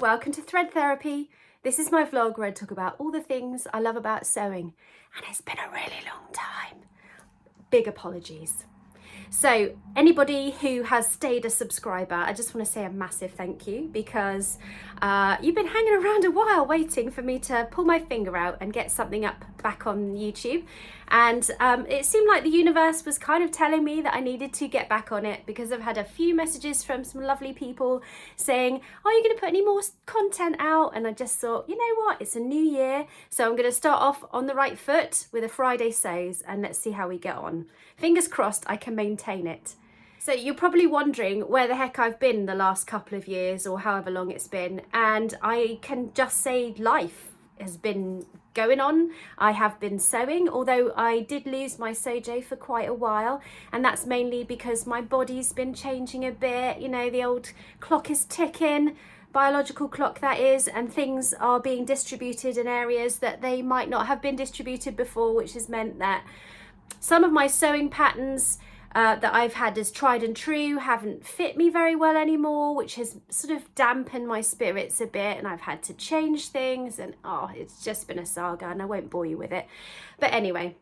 welcome to Thread Therapy. This is my vlog where I talk about all the things I love about sewing, and it's been a really long time. Big apologies. So anybody who has stayed a subscriber, I just want to say a massive thank you, because you've been hanging around a while waiting for me to pull my finger out and get something up back on YouTube. And it seemed like the universe was kind of telling me that I needed to get back on it, because I've had a few messages from some lovely people saying, are you going to put any more content out? And I just thought, you know what, it's a new year, so I'm going to start off on the right foot with a Friday sews, and let's see how we get on. Fingers crossed I can maintain it. So you're probably wondering where the heck I've been the last couple of years, or however long it's been, and I can just say life has been going on. I have been sewing, although I did lose my sojo for quite a while, and that's mainly because my body's been changing a bit. You know, the old clock is ticking, biological clock that is, and things are being distributed in areas that they might not have been distributed before, which has meant that some of my sewing patterns that I've had as tried and true haven't fit me very well anymore, which has sort of dampened my spirits a bit, and I've had to change things, and oh, it's just been a saga, and I won't bore you with it. But anyway,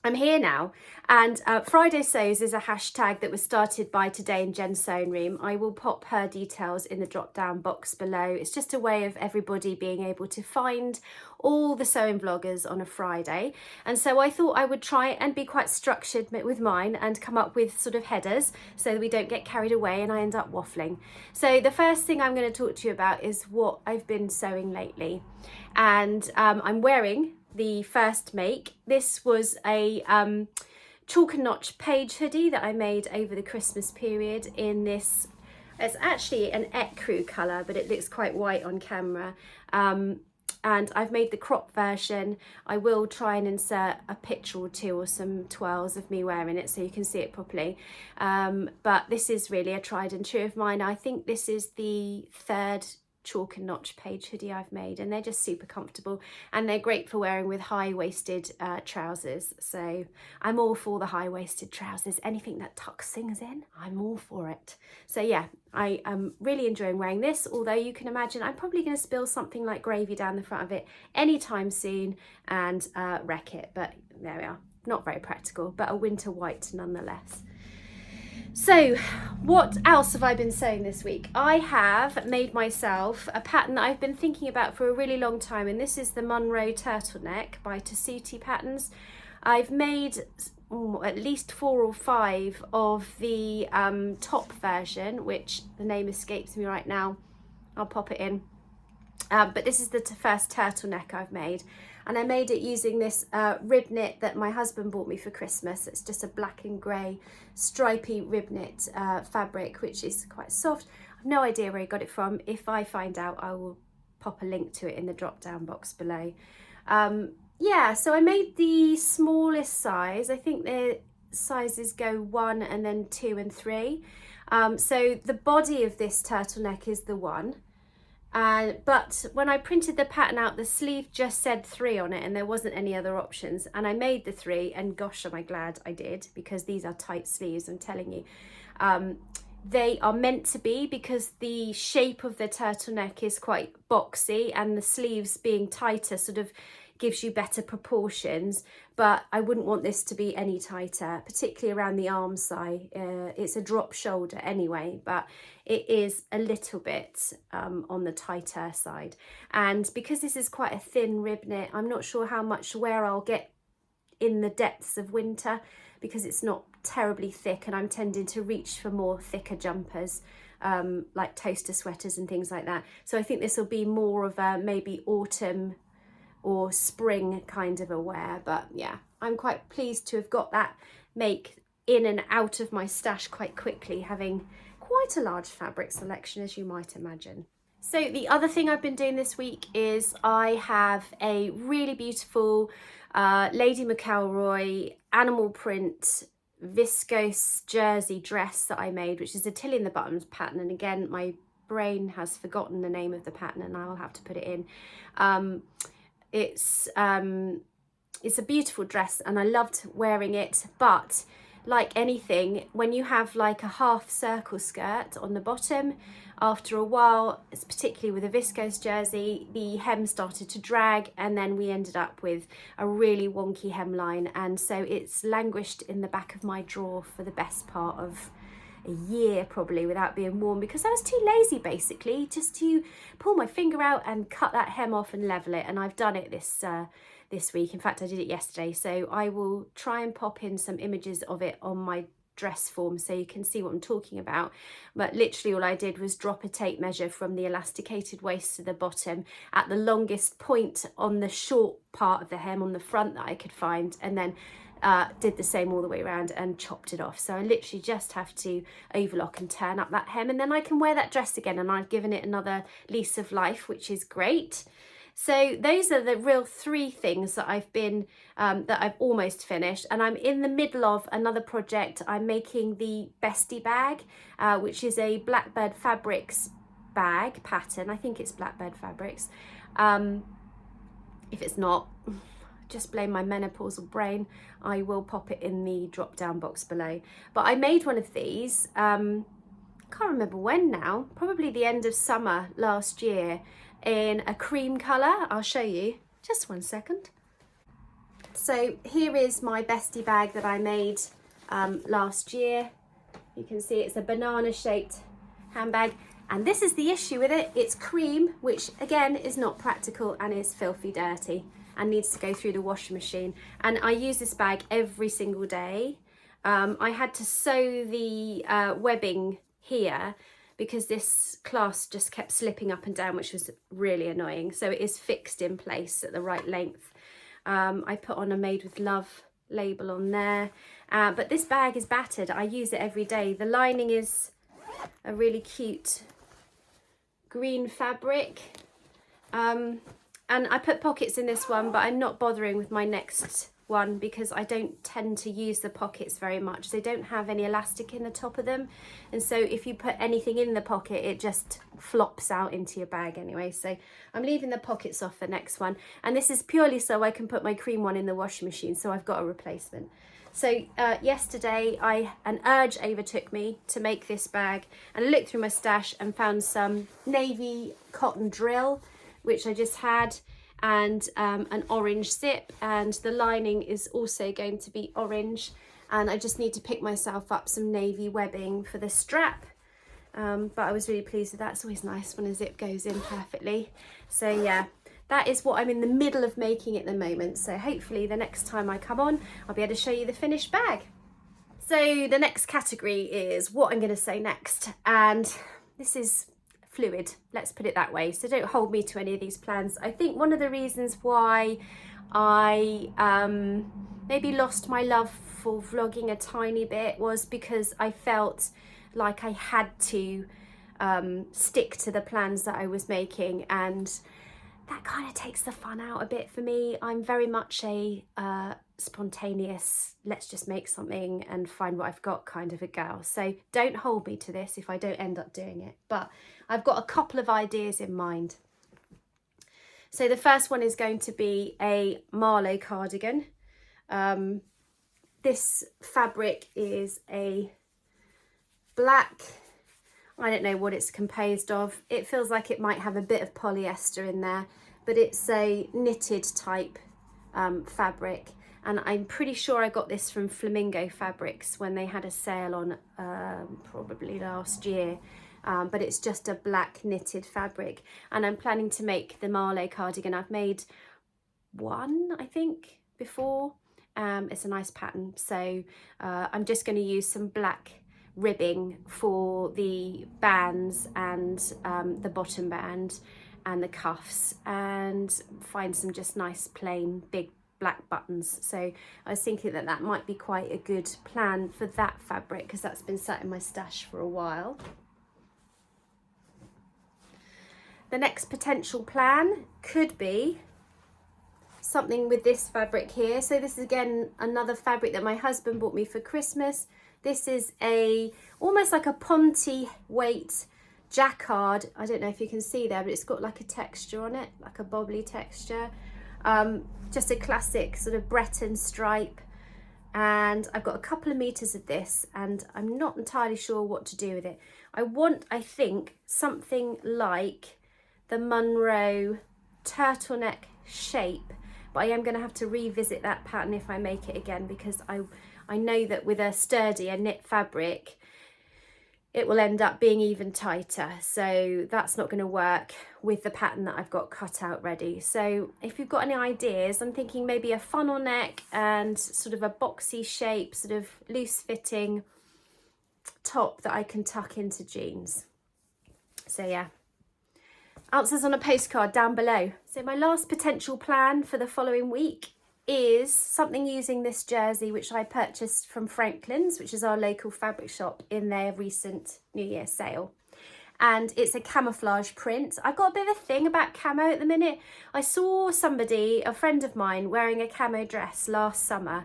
I'm here now, and Friday Sews is a hashtag that was started by Today in Jen's Sewing Room. I will pop her details in the drop down box below. It's just a way of everybody being able to find all the sewing vloggers on a Friday, and so I thought I would try and be quite structured with mine and come up with sort of headers so that we don't get carried away and I end up waffling. So the first thing I'm going to talk to you about is what I've been sewing lately, and I'm wearing the first make. This was a chalk and notch page hoodie that I made over the Christmas period in this, it's actually an ecru colour, but it looks quite white on camera. And I've made the crop version. I will try and insert a picture or two or some twirls of me wearing it so you can see it properly. But this is really a tried and true of mine. I think this is the third chalk and notch page hoodie I've made, and they're just super comfortable, and they're great for wearing with high-waisted trousers. So I'm all for the high-waisted trousers. Anything that tucks things in, I'm all for it. So yeah, I am really enjoying wearing this, although you can imagine I'm probably going to spill something like gravy down the front of it anytime soon and wreck it, but there we are. Not very practical, but a winter white nonetheless. So what else have I been sewing this week? I have made myself a pattern that I've been thinking about for a really long time, and this is the Monroe turtleneck by Tessuti Patterns. I've made at least 4 or 5 of the top version, which the name escapes me right now. I'll pop it in. But this is the first turtleneck I've made, and I made it using this rib knit that my husband bought me for Christmas. It's just a black and grey stripy rib knit fabric, which is quite soft. I've no idea where he got it from. If I find out, I will pop a link to it in the drop down box below. Yeah, so I made the smallest size. I think the sizes go 1 and then 2 and 3. So the body of this turtleneck is the 1. But when I printed the pattern out, the sleeve just said 3 on it, and there wasn't any other options, and I made the 3, and gosh am I glad I did, because these are tight sleeves, I'm telling you. They are meant to be, because the shape of the turtleneck is quite boxy, and the sleeves being tighter sort of gives you better proportions, but I wouldn't want this to be any tighter, particularly around the arm side. It's a drop shoulder anyway, but it is a little bit on the tighter side. And because this is quite a thin rib knit, I'm not sure how much wear I'll get in the depths of winter, because it's not terribly thick, and I'm tending to reach for more thicker jumpers, like toaster sweaters and things like that. So I think this will be more of a maybe autumn or spring kind of a wear. But yeah, I'm quite pleased to have got that make in and out of my stash quite quickly, having quite a large fabric selection, as you might imagine. So the other thing I've been doing this week is I have a really beautiful Lady McElroy animal print viscose jersey dress that I made, which is a till in the buttons pattern, and again my brain has forgotten the name of the pattern and I'll have to put it in. It's a beautiful dress and I loved wearing it, but like anything, when you have like a half circle skirt on the bottom, after a while, particularly with a viscose jersey, the hem started to drag, and then we ended up with a really wonky hemline, and so it's languished in the back of my drawer for the best part of a year probably without being worn, because I was too lazy basically just to pull my finger out and cut that hem off and level it. And I've done it this week. In fact, I did it yesterday, so I will try and pop in some images of it on my dress form so you can see what I'm talking about. But literally all I did was drop a tape measure from the elasticated waist to the bottom at the longest point on the short part of the hem on the front that I could find, and then did the same all the way around and chopped it off. So I literally just have to overlock and turn up that hem, and then I can wear that dress again, and I've given it another lease of life, which is great. So those are the real three things that I've almost finished, and I'm in the middle of another project. I'm making the Bestie bag, which is a Blackbird Fabrics bag pattern. I think it's Blackbird Fabrics. If it's not, just blame my menopausal brain. I will pop it in the drop down box below. But I made one of these, can't remember when now, probably the end of summer last year, in a cream colour. I'll show you, just one second. So here is my Bestie bag that I made last year. You can see it's a banana shaped handbag, and this is the issue with it. It's cream, which again is not practical and is filthy dirty and needs to go through the washing machine. And I use this bag every single day. I had to sew the webbing here because this clasp just kept slipping up and down, which was really annoying. So it is fixed in place at the right length. I put on a Made with Love label on there, but this bag is battered. I use it every day. The lining is a really cute green fabric. And I put pockets in this one, but I'm not bothering with my next one because I don't tend to use the pockets very much. They don't have any elastic in the top of them, and so if you put anything in the pocket, it just flops out into your bag anyway. So I'm leaving the pockets off the next one, and this is purely so I can put my cream one in the washing machine, so I've got a replacement. So yesterday an urge overtook me to make this bag, and I looked through my stash and found some navy cotton drill, which I just had, and an orange zip, and the lining is also going to be orange, and I just need to pick myself up some navy webbing for the strap, but I was really pleased with that. It's always nice when a zip goes in perfectly. So yeah, that is what I'm in the middle of making at the moment, so hopefully the next time I come on I'll be able to show you the finished bag. So the next category is what I'm going to say next, and this is fluid, let's put it that way, so don't hold me to any of these plans. I think one of the reasons why I maybe lost my love for vlogging a tiny bit was because I felt like I had to stick to the plans that I was making, and that kind of takes the fun out a bit for me. I'm very much a spontaneous, let's just make something and find what I've got kind of a girl. So don't hold me to this if I don't end up doing it. But I've got a couple of ideas in mind. So the first one is going to be a Marlowe cardigan. This fabric is a black, I don't know what it's composed of. It feels like it might have a bit of polyester in there, but it's a knitted type fabric. And I'm pretty sure I got this from Flamingo Fabrics when they had a sale on probably last year. But it's just a black knitted fabric. And I'm planning to make the Marlowe cardigan. I've made one, I think, before. It's a nice pattern. So I'm just going to use some black ribbing for the bands and the bottom band and the cuffs, and find some just nice plain big black buttons. So I was thinking that that might be quite a good plan for that fabric, because that's been sat in my stash for a while. The next potential plan could be something with this fabric here. So this is again another fabric that my husband bought me for Christmas. This is almost like a Ponte weight jacquard. I don't know if you can see there, but it's got like a texture on it, like a bobbly texture. Just a classic sort of Breton stripe, and I've got a couple of meters of this, and I'm not entirely sure what to do with it. I think, something like the Monroe turtleneck shape, but I am going to have to revisit that pattern if I make it again, because I know that with a sturdier knit fabric it will end up being even tighter, so that's not going to work with the pattern that I've got cut out ready. So if you've got any ideas, I'm thinking maybe a funnel neck and sort of a boxy shape, sort of loose fitting top that I can tuck into jeans. So yeah, answers on a postcard down below. So my last potential plan for the following week is something using this jersey, which I purchased from Franklin's, which is our local fabric shop, in their recent New Year sale. And it's a camouflage print. I've got a bit of a thing about camo at the minute. I saw somebody, a friend of mine, wearing a camo dress last summer,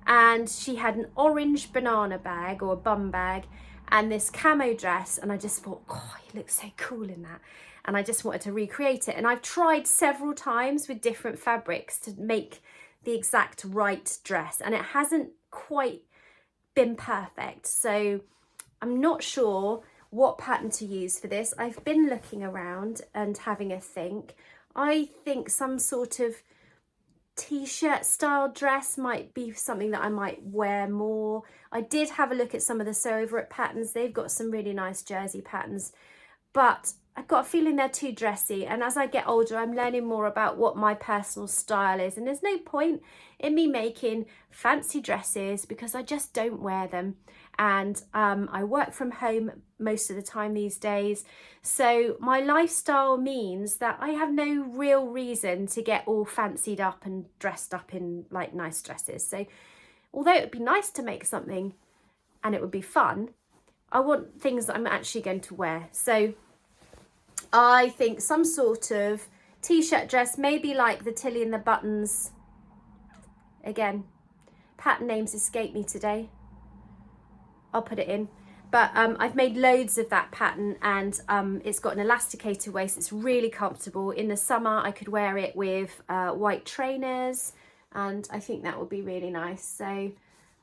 and she had an orange banana bag or a bum bag and this camo dress, and I just thought, oh, it looks so cool in that. And I just wanted to recreate it. And I've tried several times with different fabrics to make the exact right dress, and it hasn't quite been perfect. So I'm not sure what pattern to use for this. I've been looking around and having a think. I think some sort of t-shirt style dress might be something that I might wear more. I did have a look at some of the Sew Over It patterns. They've got some really nice jersey patterns, but I've got a feeling they're too dressy, and as I get older I'm learning more about what my personal style is, and there's no point in me making fancy dresses because I just don't wear them. And I work from home most of the time these days, so my lifestyle means that I have no real reason to get all fancied up and dressed up in like nice dresses. So although it would be nice to make something and it would be fun, I want things that I'm actually going to wear. So I think some sort of t-shirt dress, maybe like the Tilly and the Buttons. Again, pattern names escape me today. I'll put it in. But I've made loads of that pattern, and it's got an elasticated waist. It's really comfortable. In the summer, I could wear it with white trainers, and I think that would be really nice. So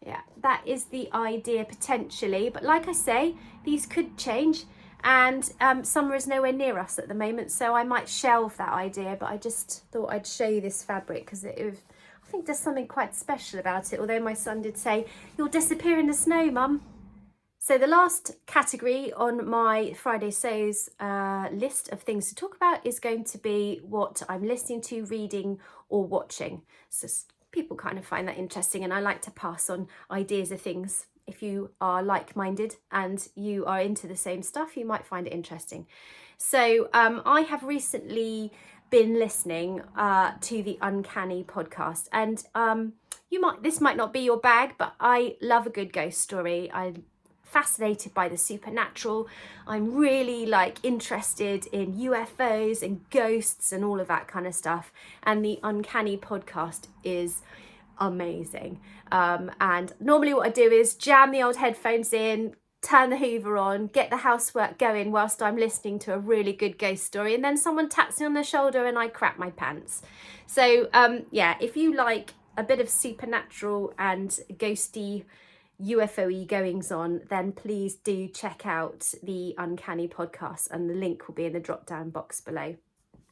yeah, that is the idea potentially. But like I say, these could change. And summer is nowhere near us at the moment, so I might shelve that idea, but I just thought I'd show you this fabric because I think there's something quite special about it, although my son did say, "You'll disappear in the snow, Mum." So the last category on my Friday Sews list of things to talk about is going to be what I'm listening to, reading or watching. So people kind of find that interesting, and I like to pass on ideas of things. If you are like-minded and you are into the same stuff, you might find it interesting. So I have recently been listening to the Uncanny podcast, and this might not be your bag, but I love a good ghost story. I'm fascinated by the supernatural. I'm really interested in UFOs and ghosts and all of that kind of stuff, and the Uncanny podcast is amazing. And normally what I do is jam the old headphones in, turn the Hoover on, get the housework going whilst I'm listening to a really good ghost story, and then someone taps me on the shoulder and I crap my pants. So yeah, if you like a bit of supernatural and ghosty UFO-y goings on, then please do check out the Uncanny podcast, and the link will be in the drop down box below.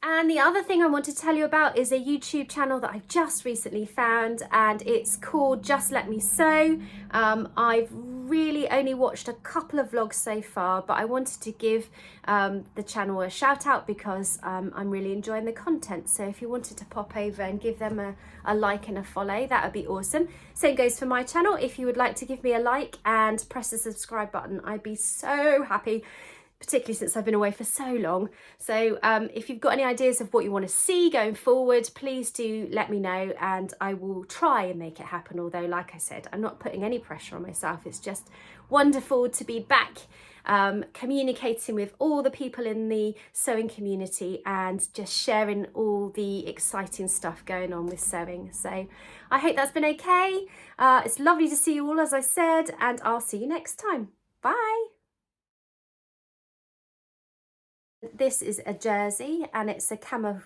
And the other thing I want to tell you about is a YouTube channel that I've just recently found, and it's called Just Let Me Sew. I've really only watched a couple of vlogs so far, but I wanted to give the channel a shout out because I'm really enjoying the content. So if you wanted to pop over and give them a like and a follow, that would be awesome. Same goes for my channel. If you would like to give me a like and press the subscribe button, I'd be so happy, particularly since I've been away for so long. So if you've got any ideas of what you want to see going forward, please do let me know, and I will try and make it happen. Although, like I said, I'm not putting any pressure on myself. It's just wonderful to be back communicating with all the people in the sewing community and just sharing all the exciting stuff going on with sewing. So I hope that's been okay. It's lovely to see you all, as I said, and I'll see you next time. Bye. This is a jersey, and it's a camo,